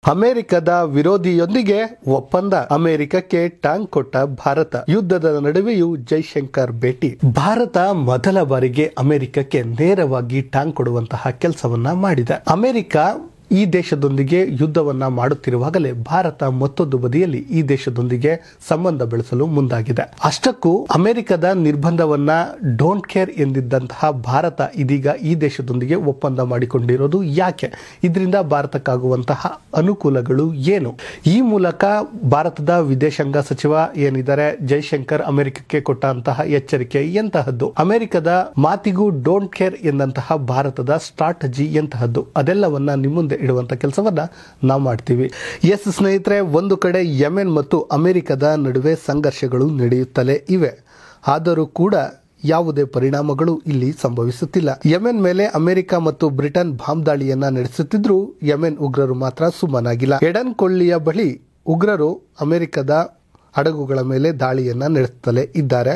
ಅಮೆರಿಕದ ವಿರೋಧಿಯೊಂದಿಗೆ ಒಪ್ಪಂದ. ಅಮೆರಿಕಕ್ಕೆ ಟ್ಯಾಂಕ್ ಕೊಟ್ಟ ಭಾರತ. ಯುದ್ಧದ ನಡುವೆಯೂ ಜೈಶಂಕರ್ ಭೇಟಿ. ಭಾರತ ಮೊದಲ ಬಾರಿಗೆ ಅಮೆರಿಕಕ್ಕೆ ನೇರವಾಗಿ ಟ್ಯಾಂಕ್ ಕೊಡುವಂತಹ ಕೆಲಸವನ್ನ ಮಾಡಿದೆ. ಅಮೆರಿಕ ಈ ದೇಶದೊಂದಿಗೆ ಯುದ್ಧವನ್ನ ಮಾಡುತ್ತಿರುವಾಗಲೇ ಭಾರತ ಮತ್ತೊಂದು ಬದಿಯಲ್ಲಿ ಈ ದೇಶದೊಂದಿಗೆ ಸಂಬಂಧ ಬೆಳೆಸಲು ಮುಂದಾಗಿದೆ. ಅಷ್ಟಕ್ಕೂ ಅಮೆರಿಕದ ನಿರ್ಬಂಧವನ್ನ ಡೋಂಟ್ ಕೇರ್ ಎಂದಿದ್ದಂತಹ ಭಾರತ ಇದೀಗ ಈ ದೇಶದೊಂದಿಗೆ ಒಪ್ಪಂದ ಮಾಡಿಕೊಂಡಿರೋದು ಯಾಕೆ? ಇದರಿಂದ ಭಾರತಕ್ಕಾಗುವಂತಹ ಅನುಕೂಲಗಳು ಏನು? ಈ ಮೂಲಕ ಭಾರತದ ವಿದೇಶಾಂಗ ಸಚಿವ ಏನಿದ್ದಾರೆ ಜೈಶಂಕರ್ ಅಮೆರಿಕಕ್ಕೆ ಕೊಟ್ಟಂತಹ ಎಚ್ಚರಿಕೆ ಎಂತಹದ್ದು? ಅಮೆರಿಕದ ಮಾತಿಗೂ ಡೋಂಟ್ ಕೇರ್ ಎಂದಂತಹ ಭಾರತದ ಸ್ಟ್ರಾಟಜಿ ಎಂತಹದ್ದು? ಅದೆಲ್ಲವನ್ನ ನಿಮ್ಮ ಮುಂದೆ ಇಡುವಂತ ಕೆಲಸವನ್ನ ನಾವು ಮಾಡ್ತೀವಿ. ಎಸ್ ಸ್ನೇಹಿತರೆ, ಒಂದು ಕಡೆ ಯೆಮೆನ್ ಮತ್ತು ಅಮೆರಿಕದ ನಡುವೆ ಸಂಘರ್ಷಗಳು ನಡೆಯುತ್ತಲೇ ಇವೆ. ಆದರೂ ಕೂಡ ಯಾವುದೇ ಪರಿಣಾಮಗಳು ಇಲ್ಲಿ ಸಂಭವಿಸುತ್ತಿಲ್ಲ. ಯೆಮೆನ್ ಮೇಲೆ ಅಮೆರಿಕ ಮತ್ತು ಬ್ರಿಟನ್ ಬಾಂಬ್ ದಾಳಿಯನ್ನ ನಡೆಸುತ್ತಿದ್ರೂ ಯೆಮೆನ್ ಉಗ್ರರು ಮಾತ್ರ ಸುಮ್ಮನಾಗಿಲ್ಲ. ಎಡನ್ ಕೊಳ್ಳಿಯ ಬಳಿ ಉಗ್ರರು ಅಮೆರಿಕದ ಹಡಗುಗಳ ಮೇಲೆ ದಾಳಿಯನ್ನ ನಡೆಸುತ್ತಲೇ ಇದ್ದಾರೆ.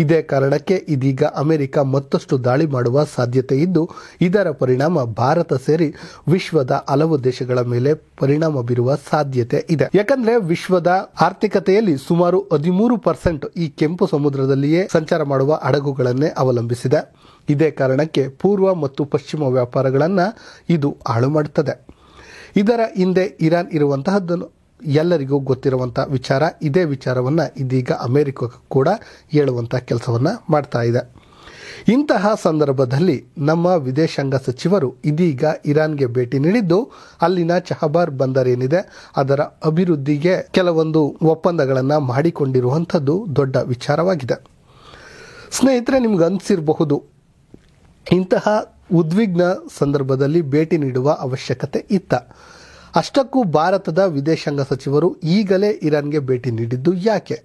ಇದೇ ಕಾರಣಕ್ಕೆ ಇದೀಗ ಅಮೆರಿಕ ಮತ್ತಷ್ಟು ದಾಳಿ ಮಾಡುವ ಸಾಧ್ಯತೆ ಇದ್ದು, ಇದರ ಪರಿಣಾಮ ಭಾರತ ಸೇರಿ ವಿಶ್ವದ ಹಲವು ದೇಶಗಳ ಮೇಲೆ ಪರಿಣಾಮ ಬೀರುವ ಸಾಧ್ಯತೆ ಇದೆ. ಯಾಕಂದ್ರೆ ವಿಶ್ವದ ಆರ್ಥಿಕತೆಯಲ್ಲಿ ಸುಮಾರು 13% ಈ ಕೆಂಪು ಸಮುದ್ರದಲ್ಲಿಯೇ ಸಂಚಾರ ಮಾಡುವ ಹಡಗುಗಳನ್ನೇ ಅವಲಂಬಿಸಿದೆ. ಇದೇ ಕಾರಣಕ್ಕೆ ಪೂರ್ವ ಮತ್ತು ಪಶ್ಚಿಮ ವ್ಯಾಪಾರಗಳನ್ನ ಇದು ಹಾಳು ಮಾಡುತ್ತದೆ. ಇದರ ಹಿಂದೆ ಇರಾನ್ ಇರುವಂತಹದ್ದನ್ನು ಎಲ್ಲರಿಗೂ ಗೊತ್ತಿರುವಂತಹ ವಿಚಾರ. ಇದೇ ವಿಚಾರವನ್ನ ಇದೀಗ ಅಮೆರಿಕ ಕೂಡ ಹೇಳುವಂತಹ ಕೆಲಸವನ್ನ ಮಾಡ್ತಾ ಇದೆ. ಇಂತಹ ಸಂದರ್ಭದಲ್ಲಿ ನಮ್ಮ ವಿದೇಶಾಂಗ ಸಚಿವರು ಇದೀಗ ಇರಾನ್ಗೆ ಭೇಟಿ ನೀಡಿದ್ದು, ಅಲ್ಲಿನ ಚಹಬಾರ್ ಬಂದರ್ ಏನಿದೆ ಅದರ ಅಭಿವೃದ್ಧಿಗೆ ಕೆಲವೊಂದು ಒಪ್ಪಂದಗಳನ್ನ ಮಾಡಿಕೊಂಡಿರುವಂಥದ್ದು ದೊಡ್ಡ ವಿಚಾರವಾಗಿದೆ. ಸ್ನೇಹಿತರೆ, ನಿಮ್ಗೆ ಅನಿಸಿರಬಹುದು ಇಂತಹ ಉದ್ವಿಗ್ನ ಸಂದರ್ಭದಲ್ಲಿ ಭೇಟಿ ನೀಡುವ ಅವಶ್ಯಕತೆ ಇತ್ತ. ಅಷ್ಟಕ್ಕೂ ಭಾರತದ ವಿದೇಶಾಂಗ ಸಚಿವರು ಈಗಲೇ ಇರಾನ್ಗೆ ಭೇಟಿ ನೀಡಿದ್ದು ಯಾಕೆ?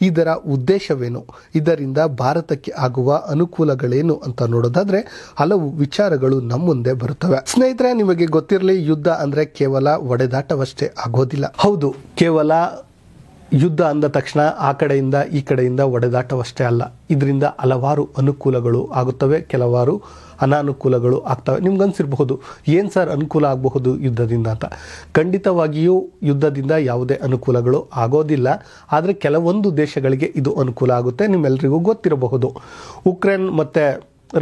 ಇದರ ಉದ್ದೇಶವೇನು? ಇದರಿಂದ ಭಾರತಕ್ಕೆ ಆಗುವ ಅನುಕೂಲಗಳೇನು ಅಂತ ನೋಡೋದಾದ್ರೆ ಹಲವು ವಿಚಾರಗಳು ನಮ್ಮ ಮುಂದೆ ಬರುತ್ತವೆ. ಸ್ನೇಹಿತರೆ, ನಿಮಗೆ ಗೊತ್ತಿರಲಿ, ಯುದ್ಧ ಅಂದ್ರೆ ಕೇವಲ ಹೊಡೆದಾಟವಷ್ಟೇ ಆಗೋದಿಲ್ಲ. ಹೌದು, ಕೇವಲ ಯುದ್ಧ ಅಂದ ತಕ್ಷಣ ಆ ಕಡೆಯಿಂದ ಈ ಕಡೆಯಿಂದ ಹೊಡೆದಾಟವಷ್ಟೇ ಅಲ್ಲ. ಇದರಿಂದ ಹಲವಾರು ಅನುಕೂಲಗಳು ಆಗುತ್ತವೆ, ಕೆಲವಾರು ಅನಾನುಕೂಲಗಳು ಆಗ್ತವೆ. ನಿಮ್ಗನ್ಸಿರಬಹುದು, ಏನು ಸರ್ ಅನುಕೂಲ ಆಗಬಹುದು ಯುದ್ಧದಿಂದ ಅಂತ. ಖಂಡಿತವಾಗಿಯೂ ಯುದ್ಧದಿಂದ ಯಾವುದೇ ಅನುಕೂಲಗಳು ಆಗೋದಿಲ್ಲ. ಆದರೆ ಕೆಲವೊಂದು ದೇಶಗಳಿಗೆ ಇದು ಅನುಕೂಲ ಆಗುತ್ತೆ. ನಿಮ್ಮೆಲ್ಲರಿಗೂ ಗೊತ್ತಿರಬಹುದು, ಉಕ್ರೇನ್ ಮತ್ತು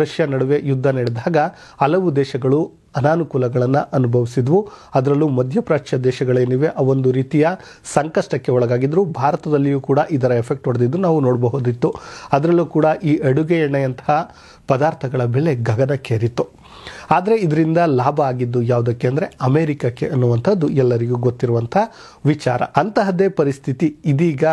ರಷ್ಯಾ ನಡುವೆ ಯುದ್ಧ ನಡೆದಾಗ ಹಲವು ದೇಶಗಳು ಅನಾನುಕೂಲಗಳನ್ನು ಅನುಭವಿಸಿದ್ವು. ಅದರಲ್ಲೂ ಮಧ್ಯಪ್ರಾಚ್ಯ ದೇಶಗಳೇನಿವೆ ಅವೊಂದು ರೀತಿಯ ಸಂಕಷ್ಟಕ್ಕೆ ಒಳಗಾಗಿದ್ರು. ಭಾರತದಲ್ಲಿಯೂ ಕೂಡ ಇದರ ಎಫೆಕ್ಟ್ ಹೊಡೆದಿದ್ದು ನಾವು ನೋಡಬಹುದಿತ್ತು. ಅದರಲ್ಲೂ ಕೂಡ ಈ ಅಡುಗೆ ಎಣ್ಣೆಯಂತಹ ಪದಾರ್ಥಗಳ ಬೆಲೆ ಗಗನಕ್ಕೇರಿತ್ತು. ಆದರೆ ಇದರಿಂದ ಲಾಭ ಆಗಿದ್ದು ಯಾವುದಕ್ಕೆ ಅಂದರೆ ಅಮೆರಿಕಕ್ಕೆ ಅನ್ನುವಂಥದ್ದು ಎಲ್ಲರಿಗೂ ಗೊತ್ತಿರುವಂಥ ವಿಚಾರ. ಅಂತಹದ್ದೇ ಪರಿಸ್ಥಿತಿ ಇದೀಗ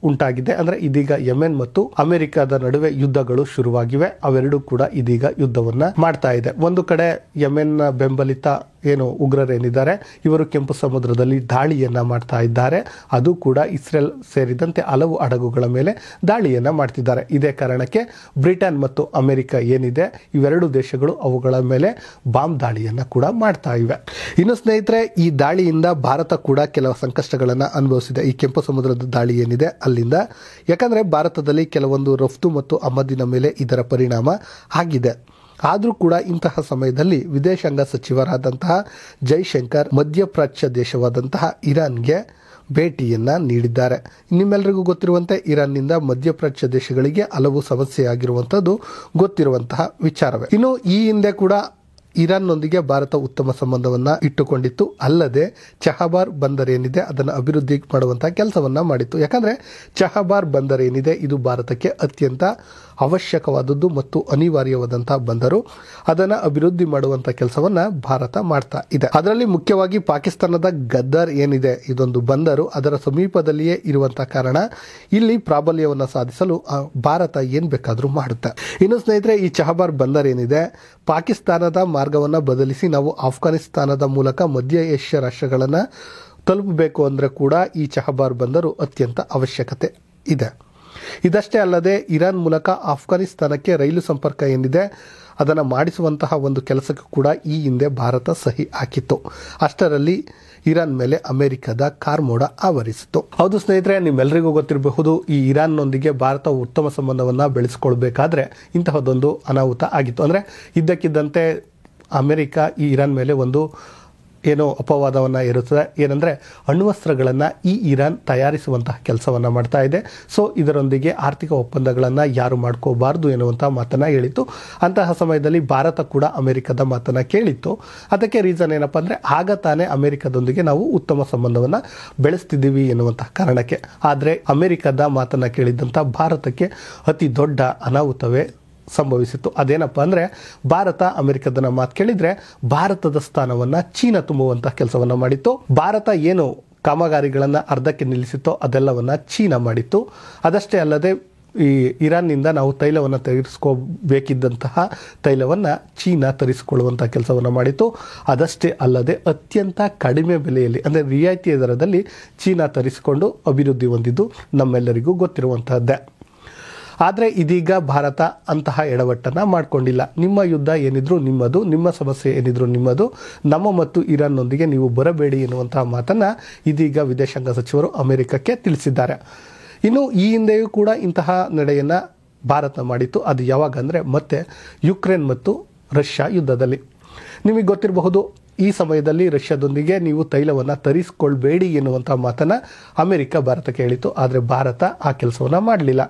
ಉಂಟಾಗಿದೆ. ಅಂದರೆ ಇದೀಗ ಯೆಮೆನ್ ಮತ್ತು ಅಮೆರಿಕದ ನಡುವೆ ಯುದ್ಧಗಳು ಶುರುವಾಗಿವೆ. ಅವೆರಡೂ ಕೂಡ ಇದೀಗ ಯುದ್ಧವನ್ನ ಮಾಡ್ತಾ ಇದೆ. ಒಂದು ಕಡೆ ಯೆಮೆನ್ನ ಬೆಂಬಲಿತ ಉಗ್ರರೇನಿದ್ದಾರೆ ಇವರು ಕೆಂಪು ಸಮುದ್ರದಲ್ಲಿ ದಾಳಿಯನ್ನ ಮಾಡ್ತಾ ಇದ್ದಾರೆ. ಅದು ಕೂಡ ಇಸ್ರೇಲ್ ಸೇರಿದಂತೆ ಹಲವು ಹಡಗುಗಳ ಮೇಲೆ ದಾಳಿಯನ್ನ ಮಾಡ್ತಿದ್ದಾರೆ. ಇದೇ ಕಾರಣಕ್ಕೆ ಬ್ರಿಟನ್ ಮತ್ತು ಅಮೆರಿಕ ಏನಿದೆ ಇವೆರಡು ದೇಶಗಳು ಅವುಗಳ ಮೇಲೆ ಬಾಂಬ್ ದಾಳಿಯನ್ನ ಕೂಡ ಮಾಡ್ತಾ ಇವೆ. ಇನ್ನು ಸ್ನೇಹಿತರೆ, ಈ ದಾಳಿಯಿಂದ ಭಾರತ ಕೂಡ ಕೆಲವು ಸಂಕಷ್ಟಗಳನ್ನು ಅನುಭವಿಸಿದೆ. ಈ ಕೆಂಪು ಸಮುದ್ರದ ದಾಳಿ ಏನಿದೆ ಅಲ್ಲಿಂದ. ಯಾಕಂದ್ರೆ ಭಾರತದಲ್ಲಿ ಕೆಲವೊಂದು ರಫ್ತು ಮತ್ತು ಆಮದಿನ ಮೇಲೆ ಇದರ ಪರಿಣಾಮ ಆಗಿದೆ. ಆದರೂ ಕೂಡ ಇಂತಹ ಸಮಯದಲ್ಲಿ ವಿದೇಶಾಂಗ ಸಚಿವರಾದಂತಹ ಜೈಶಂಕರ್ ಮಧ್ಯಪ್ರಾಚ್ಯ ದೇಶವಾದಂತಹ ಇರಾನ್ಗೆ ಭೇಟಿಯನ್ನ ನೀಡಿದ್ದಾರೆ. ನಿಮ್ಮೆಲ್ಲರಿಗೂ ಗೊತ್ತಿರುವಂತೆ ಇರಾನ್ನಿಂದ ಮಧ್ಯಪ್ರಾಚ್ಯ ದೇಶಗಳಿಗೆ ಹಲವು ಸಮಸ್ಯೆ ಆಗಿರುವಂಥದ್ದು ಗೊತ್ತಿರುವಂತಹ ವಿಚಾರವೇ. ಇನ್ನು ಈ ಹಿಂದೆ ಕೂಡ ಇರಾನ್ನೊಂದಿಗೆ ಭಾರತ ಉತ್ತಮ ಸಂಬಂಧವನ್ನ ಇಟ್ಟುಕೊಂಡಿತ್ತು. ಅಲ್ಲದೆ ಚಹಬಾರ್ ಬಂದರ್ ಏನಿದೆ ಅದನ್ನು ಅಭಿವೃದ್ಧಿ ಮಾಡುವಂತಹ ಕೆಲಸವನ್ನ ಮಾಡಿತ್ತು. ಯಾಕಂದ್ರೆ ಚಹಬಾರ್ ಬಂದರ್ ಏನಿದೆ ಇದು ಭಾರತಕ್ಕೆ ಅತ್ಯಂತ ಅವಶ್ಯಕವಾದದ್ದು ಮತ್ತು ಅನಿವಾರ್ಯವಾದಂತಹ ಬಂದರು. ಅದನ್ನ ಅಭಿವೃದ್ಧಿ ಮಾಡುವಂತಹ ಕೆಲಸವನ್ನ ಭಾರತ ಮಾಡ್ತಾ ಇದೆ. ಅದರಲ್ಲಿ ಮುಖ್ಯವಾಗಿ ಪಾಕಿಸ್ತಾನದ ಗದ್ದಾರ್ ಏನಿದೆ ಇದೊಂದು ಬಂದರು, ಅದರ ಸಮೀಪದಲ್ಲಿಯೇ ಇರುವಂತಹ ಕಾರಣ ಇಲ್ಲಿ ಪ್ರಾಬಲ್ಯವನ್ನ ಸಾಧಿಸಲು ಭಾರತ ಏನ್ ಬೇಕಾದ್ರೂ ಮಾಡುತ್ತೆ. ಇನ್ನು ಸ್ನೇಹಿತರೆ, ಈ ಚಹಬಾರ್ ಬಂದರ್ ಏನಿದೆ ಪಾಕಿಸ್ತಾನದ ಮಾರ್ಗವನ್ನ ಬದಲಿಸಿ ನಾವು ಆಫ್ಘಾನಿಸ್ತಾನದ ಮೂಲಕ ಮಧ್ಯ ಏಷ್ಯಾ ರಾಷ್ಟ್ರಗಳನ್ನ ತಲುಪಬೇಕು ಅಂದ್ರೆ ಕೂಡ ಈ ಚಹಬಾರ್ ಬಂದರು ಅತ್ಯಂತ ಅವಶ್ಯಕತೆ ಇದೆ. ಇದಷ್ಟೇ ಅಲ್ಲದೆ ಇರಾನ್ ಮೂಲಕ ಆಫ್ಘಾನಿಸ್ತಾನಕ್ಕೆ ರೈಲು ಸಂಪರ್ಕ ಏನಿದೆ ಅದನ್ನು ಮಾಡಿಸುವಂತಹ ಒಂದು ಕೆಲಸಕ್ಕೂ ಕೂಡ ಈ ಹಿಂದೆ ಭಾರತ ಸಹಿ ಹಾಕಿತ್ತು. ಅಷ್ಟರಲ್ಲಿ ಇರಾನ್ ಮೇಲೆ ಅಮೆರಿಕದ ಕಾರ್ಮೋಡ ಆವರಿಸಿತು. ಹೌದು ಸ್ನೇಹಿತರೆ, ನಿಮ್ಮೆಲ್ಲರಿಗೂ ಗೊತ್ತಿರಬಹುದು, ಈ ಇರಾನ್ನೊಂದಿಗೆ ಭಾರತ ಉತ್ತಮ ಸಂಬಂಧವನ್ನ ಬೆಳೆಸಿಕೊಳ್ಬೇಕಾದ್ರೆ ಇಂತಹದೊಂದು ಅನಾಹುತ ಆಗಿತ್ತು. ಅಂದ್ರೆ ಇದ್ದಕ್ಕಿದ್ದಂತೆ ಅಮೆರಿಕ ಈ ಇರಾನ್ ಮೇಲೆ ಒಂದು ಏನೋ ಅಪವಾದವನ್ನು ಇರುತ್ತದೆ. ಏನಂದರೆ ಅಣ್ವಸ್ತ್ರಗಳನ್ನು ಈ ಇರಾನ್ ತಯಾರಿಸುವಂತಹ ಕೆಲಸವನ್ನು ಮಾಡ್ತಾ ಇದೆ. ಸೊ ಇದರೊಂದಿಗೆ ಆರ್ಥಿಕ ಒಪ್ಪಂದಗಳನ್ನು ಯಾರು ಮಾಡ್ಕೋಬಾರ್ದು ಎನ್ನುವಂಥ ಮಾತನ್ನು ಹೇಳಿತ್ತು. ಅಂತಹ ಸಮಯದಲ್ಲಿ ಭಾರತ ಕೂಡ ಅಮೆರಿಕದ ಮಾತನ್ನು ಕೇಳಿತ್ತು. ಅದಕ್ಕೆ ರೀಸನ್ ಏನಪ್ಪ ಅಂದರೆ ಆಗ ತಾನೇ ಅಮೆರಿಕದೊಂದಿಗೆ ನಾವು ಉತ್ತಮ ಸಂಬಂಧವನ್ನು ಬೆಳೆಸ್ತಿದ್ದೀವಿ ಎನ್ನುವಂತಹ ಕಾರಣಕ್ಕೆ. ಆದರೆ ಅಮೆರಿಕದ ಮಾತನ್ನು ಕೇಳಿದ್ದಂಥ ಭಾರತಕ್ಕೆ ಅತಿ ದೊಡ್ಡ ಅನಾಹುತವೇ ಸಂಭವಿಸಿತ್ತು. ಅದೇನಪ್ಪ ಅಂದರೆ ಭಾರತ ಅಮೆರಿಕದ ಮಾತು ಕೇಳಿದರೆ ಭಾರತದ ಸ್ಥಾನವನ್ನು ಚೀನಾ ತುಂಬುವಂತಹ ಕೆಲಸವನ್ನು ಮಾಡಿತ್ತು. ಭಾರತ ಏನು ಕಾಮಗಾರಿಗಳನ್ನು ಅರ್ಧಕ್ಕೆ ನಿಲ್ಲಿಸಿತ್ತೋ ಅದೆಲ್ಲವನ್ನು ಚೀನಾ ಮಾಡಿತ್ತು. ಅದಷ್ಟೇ ಅಲ್ಲದೆ ಈ ಇರಾನ್ನಿಂದ ನಾವು ತೈಲವನ್ನು ತರಿಸ್ಕೋಬೇಕಿದ್ದಂತಹ ತೈಲವನ್ನು ಚೀನಾ ತರಿಸಿಕೊಳ್ಳುವಂಥ ಕೆಲಸವನ್ನು ಮಾಡಿತ್ತು. ಅದಷ್ಟೇ ಅಲ್ಲದೆ ಅತ್ಯಂತ ಕಡಿಮೆ ಬೆಲೆಯಲ್ಲಿ ಅಂದರೆ ರಿಯಾಯಿತಿಯ ದರದಲ್ಲಿ ಚೀನಾ ತರಿಸಿಕೊಂಡು ಅಭಿವೃದ್ಧಿ ಹೊಂದಿದ್ದು ನಮ್ಮೆಲ್ಲರಿಗೂ ಗೊತ್ತಿರುವಂತಹದ್ದೇ. ಆದರೆ ಇದೀಗ ಭಾರತ ಅಂತಹ ಎಡವಟ್ಟನ್ನು ಮಾಡಿಕೊಂಡಿಲ್ಲ. ನಿಮ್ಮ ಯುದ್ಧ ಏನಿದ್ರು ನಿಮ್ಮದು, ನಿಮ್ಮ ಸಮಸ್ಯೆ ಏನಿದ್ರು ನಿಮ್ಮದು, ನಮ್ಮ ಮತ್ತು ಇರಾನ್ನೊಂದಿಗೆ ನೀವು ಬರಬೇಡಿ ಎನ್ನುವಂತಹ ಮಾತನ್ನು ಇದೀಗ ವಿದೇಶಾಂಗ ಸಚಿವರು ಅಮೆರಿಕಕ್ಕೆ ತಿಳಿಸಿದ್ದಾರೆ. ಇನ್ನು ಈ ಹಿಂದೆಯೂ ಕೂಡ ಇಂತಹ ನಡೆಯನ್ನು ಭಾರತ ಮಾಡಿತ್ತು. ಅದು ಯಾವಾಗ ಅಂದರೆ ಮತ್ತೆ ಯುಕ್ರೇನ್ ಮತ್ತು ರಷ್ಯಾ ಯುದ್ಧದಲ್ಲಿ. ನಿಮಗೆ ಗೊತ್ತಿರಬಹುದು, ಈ ಸಮಯದಲ್ಲಿ ರಷ್ಯಾದೊಂದಿಗೆ ನೀವು ತೈಲವನ್ನು ತರಿಸಿಕೊಳ್ಬೇಡಿ ಎನ್ನುವಂಥ ಮಾತನ್ನು ಅಮೆರಿಕ ಭಾರತಕ್ಕೆ ಹೇಳಿತು. ಆದರೆ ಭಾರತ ಆ ಕೆಲಸವನ್ನು ಮಾಡಲಿಲ್ಲ.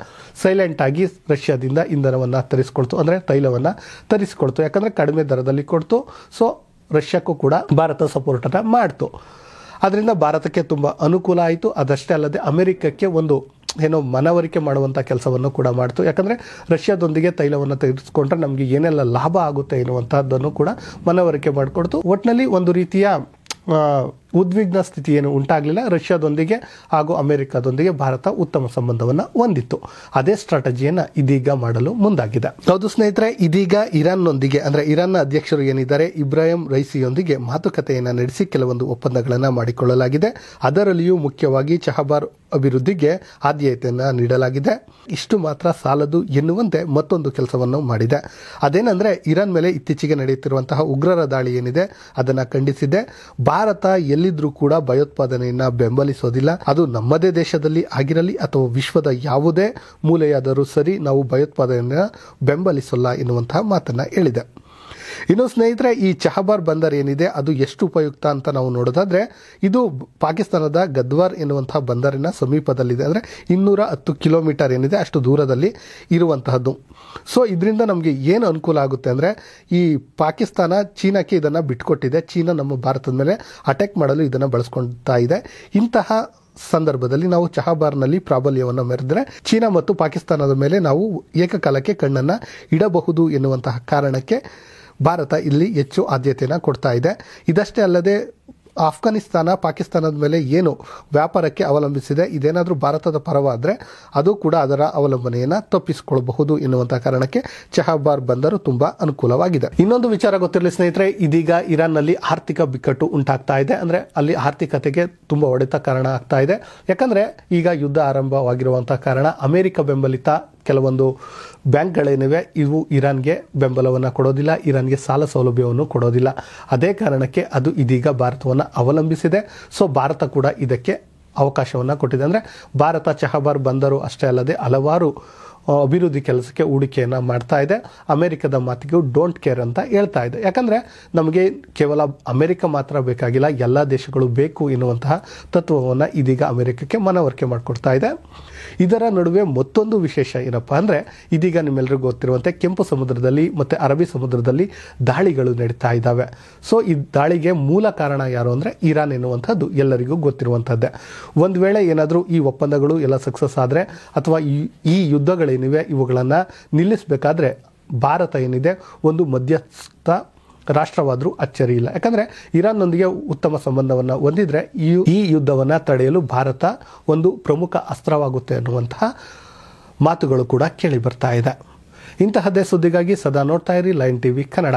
ಸೈಲೆಂಟಾಗಿ ರಷ್ಯಾದಿಂದ ಇಂಧನವನ್ನು ತರಿಸ್ಕೊಳ್ತು, ಅಂದರೆ ತೈಲವನ್ನು ತರಿಸಿಕೊಳ್ತು. ಯಾಕಂದರೆ ಕಡಿಮೆ ದರದಲ್ಲಿ ಕೊಡ್ತು. ಸೊ ರಷ್ಯಾಕ್ಕೂ ಕೂಡ ಭಾರತ ಸಪೋರ್ಟನ್ನು ಮಾಡ್ತು. ಅದರಿಂದ ಭಾರತಕ್ಕೆ ತುಂಬ ಅನುಕೂಲ ಆಯಿತು. ಅದಷ್ಟೇ ಅಲ್ಲದೆ ಅಮೆರಿಕಕ್ಕೆ ಒಂದು ಏನೋ ಮನವರಿಕೆ ಮಾಡುವಂಥ ಕೆಲಸವನ್ನು ಕೂಡ ಮಾಡ್ತು. ಯಾಕಂದರೆ ರಷ್ಯಾದೊಂದಿಗೆ ತೈಲವನ್ನು ತೆಗೆದುಕೊಂಡ್ರೆ ನಮಗೆ ಏನೆಲ್ಲ ಲಾಭ ಆಗುತ್ತೆ ಎನ್ನುವಂಥದ್ದನ್ನು ಕೂಡ ಮನವರಿಕೆ ಮಾಡಿಕೊಡ್ತು. ಒಟ್ಟಿನಲ್ಲಿ ಒಂದು ರೀತಿಯ ಉದ್ವಿಗ್ನ ಸ್ಥಿತಿ ಏನು ಉಂಟಾಗಲಿಲ್ಲ. ರಷ್ಯಾದೊಂದಿಗೆ ಹಾಗೂ ಅಮೆರಿಕದೊಂದಿಗೆ ಭಾರತ ಉತ್ತಮ ಸಂಬಂಧವನ್ನು ಹೊಂದಿತ್ತು. ಅದೇ ಸ್ಟ್ರಾಟಜಿಯನ್ನು ಇದೀಗ ಮಾಡಲು ಮುಂದಾಗಿದೆ. ಹೌದು ಸ್ನೇಹಿತರೆ, ಇದೀಗ ಇರಾನ್ನೊಂದಿಗೆ ಅಂದರೆ ಇರಾನ್ನ ಅಧ್ಯಕ್ಷರು ಏನಿದ್ದಾರೆ ಇಬ್ರಾಹಿಂ ರೈಸಿಯೊಂದಿಗೆ ಮಾತುಕತೆಯನ್ನು ನಡೆಸಿ ಕೆಲವೊಂದು ಒಪ್ಪಂದಗಳನ್ನು ಮಾಡಿಕೊಳ್ಳಲಾಗಿದೆ. ಅದರಲ್ಲಿಯೂ ಮುಖ್ಯವಾಗಿ ಚಹಬಾರ್ ಅಭಿವೃದ್ಧಿಗೆ ಆದ್ಯತೆಯನ್ನು ನೀಡಲಾಗಿದೆ. ಇಷ್ಟು ಮಾತ್ರ ಸಾಲದು ಎನ್ನುವಂತೆ ಮತ್ತೊಂದು ಕೆಲಸವನ್ನು ಮಾಡಿದೆ. ಅದೇನೆಂದರೆ ಇರಾನ್ ಮೇಲೆ ಇತ್ತೀಚೆಗೆ ನಡೆಯುತ್ತಿರುವಂತಹ ಉಗ್ರರ ದಾಳಿ ಏನಿದೆ ಅದನ್ನು ಖಂಡಿಸಿದೆ. ಭಾರತ ಎಲ್ಲಿದ್ರೂ ಕೂಡ ಭಯೋತ್ಪಾದನೆಯನ್ನು ಬೆಂಬಲಿಸೋದಿಲ್ಲ. ಅದು ನಮ್ಮದೇ ದೇಶದಲ್ಲಿ ಆಗಿರಲಿ ಅಥವಾ ವಿಶ್ವದ ಯಾವುದೇ ಮೂಲೆಯಾದರೂ ಸರಿ, ನಾವು ಭಯೋತ್ಪಾದನೆಯನ್ನು ಬೆಂಬಲಿಸಲ್ಲ ಎನ್ನುವಂತಹ ಮಾತನ್ನು ಹೇಳಿದೆ. ಇನ್ನು ಸ್ನೇಹಿತರೆ, ಈ ಚಹಬಾರ್ ಬಂದರ್ ಏನಿದೆ ಅದು ಎಷ್ಟು ಉಪಯುಕ್ತ ಅಂತ ನಾವು ನೋಡೋದಾದ್ರೆ, ಇದು ಪಾಕಿಸ್ತಾನದ ಗದ್ವಾರ್ ಎನ್ನುವಂತಹ ಬಂದರಿನ ಸಮೀಪದಲ್ಲಿದೆ. ಅಂದರೆ 210 ಕಿಲೋಮೀಟರ್ ಏನಿದೆ ಅಷ್ಟು ದೂರದಲ್ಲಿ ಇರುವಂತಹದ್ದು. ಸೊ ಇದರಿಂದ ನಮಗೆ ಏನು ಅನುಕೂಲ ಆಗುತ್ತೆ ಅಂದರೆ, ಈ ಪಾಕಿಸ್ತಾನ ಚೀನಾಕ್ಕೆ ಇದನ್ನು ಬಿಟ್ಕೊಟ್ಟಿದೆ. ಚೀನಾ ನಮ್ಮ ಭಾರತದ ಮೇಲೆ ಅಟ್ಯಾಕ್ ಮಾಡಲು ಇದನ್ನು ಬಳಸ್ಕೊಳ್ತಾ ಇದೆ. ಇಂತಹ ಸಂದರ್ಭದಲ್ಲಿ ನಾವು ಚಹಬಾರ್ನಲ್ಲಿ ಪ್ರಾಬಲ್ಯವನ್ನು ಮೆರೆದರೆ ಚೀನಾ ಮತ್ತು ಪಾಕಿಸ್ತಾನದ ಮೇಲೆ ನಾವು ಏಕಕಾಲಕ್ಕೆ ಕಣ್ಣನ್ನು ಇಡಬಹುದು ಎನ್ನುವಂತಹ ಕಾರಣಕ್ಕೆ ಭಾರತ ಇಲ್ಲಿ ಹೆಚ್ಚು ಆದ್ಯತೆಯನ್ನು ಕೊಡ್ತಾ ಇದೆ. ಇದಷ್ಟೇ ಅಲ್ಲದೆ ಆಫ್ಘಾನಿಸ್ತಾನ ಪಾಕಿಸ್ತಾನದ ಮೇಲೆ ಏನು ವ್ಯಾಪಾರಕ್ಕೆ ಅವಲಂಬಿಸಿದೆ, ಇದೇನಾದರೂ ಭಾರತದ ಪರವಾದರೆ ಅದು ಕೂಡ ಅದರ ಅವಲಂಬನೆಯನ್ನು ತಪ್ಪಿಸಿಕೊಳ್ಳಬಹುದು ಎನ್ನುವಂಥ ಕಾರಣಕ್ಕೆ ಚಹಬಾರ್ ಬಂದರು ತುಂಬ ಅನುಕೂಲವಾಗಿದೆ. ಇನ್ನೊಂದು ವಿಚಾರ ಗೊತ್ತಿರಲಿ ಸ್ನೇಹಿತರೆ, ಇದೀಗ ಇರಾನ್ನಲ್ಲಿ ಆರ್ಥಿಕ ಬಿಕ್ಕಟ್ಟು ಉಂಟಾಗ್ತಾ ಇದೆ. ಅಂದರೆ ಅಲ್ಲಿ ಆರ್ಥಿಕತೆಗೆ ತುಂಬ ಹೊಡೆತ ಕಾರಣ ಆಗ್ತಾ ಇದೆ. ಯಾಕಂದರೆ ಈಗ ಯುದ್ಧ ಆರಂಭವಾಗಿರುವಂಥ ಕಾರಣ ಅಮೆರಿಕ ಬೆಂಬಲಿತ ಕೆಲವೊಂದು ಬ್ಯಾಂಕ್ಗಳೇನಿವೆ ಇವು ಇರಾನ್ಗೆ ಬೆಂಬಲವನ್ನು ಕೊಡೋದಿಲ್ಲ, ಇರಾನ್ಗೆ ಸಾಲ ಸೌಲಭ್ಯವನ್ನು ಕೊಡೋದಿಲ್ಲ. ಅದೇ ಕಾರಣಕ್ಕೆ ಅದು ಇದೀಗ ಭಾರತವನ್ನು ಅವಲಂಬಿಸಿದೆ. ಸೊ ಭಾರತ ಕೂಡ ಇದಕ್ಕೆ ಅವಕಾಶವನ್ನು ಕೊಟ್ಟಿದೆ. ಅಂದರೆ ಭಾರತ ಚಹಬಾರ್ ಬಂದರು ಅಷ್ಟೇ ಅಲ್ಲದೆ ಹಲವಾರು ಅಭಿವೃದ್ಧಿ ಕೆಲಸಕ್ಕೆ ಹೂಡಿಕೆಯನ್ನು ಮಾಡ್ತಾ ಇದೆ. ಅಮೆರಿಕದ ಮಾತಿಗೆ ಡೋಂಟ್ ಕೇರ್ ಅಂತ ಹೇಳ್ತಾ ಇದೆ. ಯಾಕಂದರೆ ನಮಗೆ ಕೇವಲ ಅಮೆರಿಕ ಮಾತ್ರ ಬೇಕಾಗಿಲ್ಲ, ಎಲ್ಲ ದೇಶಗಳು ಬೇಕು ಎನ್ನುವಂತಹ ತತ್ವವನ್ನು ಇದೀಗ ಅಮೆರಿಕಕ್ಕೆ ಮನವರಿಕೆ ಮಾಡಿಕೊಡ್ತಾ ಇದೆ. ಇದರ ನಡುವೆ ಮತ್ತೊಂದು ವಿಶೇಷ ಏನಪ್ಪ ಅಂದರೆ, ಇದೀಗ ನಿಮ್ಮೆಲ್ಲರಿಗೂ ಗೊತ್ತಿರುವಂತೆ ಕೆಂಪು ಸಮುದ್ರದಲ್ಲಿ ಮತ್ತು ಅರಬ್ಬಿ ಸಮುದ್ರದಲ್ಲಿ ದಾಳಿಗಳು ನಡೀತಾ ಇದ್ದಾವೆ. ಸೊ ಈ ದಾಳಿಗೆ ಮೂಲ ಕಾರಣ ಯಾರು ಅಂದರೆ ಇರಾನ್ ಎನ್ನುವಂಥದ್ದು ಎಲ್ಲರಿಗೂ ಗೊತ್ತಿರುವಂಥದ್ದೇ. ಒಂದು ವೇಳೆ ಏನಾದರೂ ಈ ಒಪ್ಪಂದಗಳು ಎಲ್ಲ ಸಕ್ಸಸ್ ಆದರೆ ಅಥವಾ ಈ ಯುದ್ಧಗಳೇನಿವೆ ಇವುಗಳನ್ನು ನಿಲ್ಲಿಸಬೇಕಾದ್ರೆ ಭಾರತ ಏನಿದೆ ಒಂದು ಮಧ್ಯಸ್ಥ ರಾಷ್ಟ್ರವಾದರೂ ಅಚ್ಚರಿ ಇಲ್ಲ. ಯಾಕಂದರೆ ಇರಾನ್ನೊಂದಿಗೆ ಉತ್ತಮ ಸಂಬಂಧವನ್ನು ಹೊಂದಿದ್ರೆ ಈ ಯುದ್ಧವನ್ನು ತಡೆಯಲು ಭಾರತ ಒಂದು ಪ್ರಮುಖ ಅಸ್ತ್ರವಾಗುತ್ತೆ ಅನ್ನುವಂತಹ ಮಾತುಗಳು ಕೂಡ ಕೇಳಿ ಬರ್ತಾ ಇದೆ. ಇಂತಹದ್ದೇ ಸುದ್ದಿಗಾಗಿ ಸದಾ ನೋಡ್ತಾ ಇರಿ ಲೈನ್ ಟಿವಿ ಕನ್ನಡ.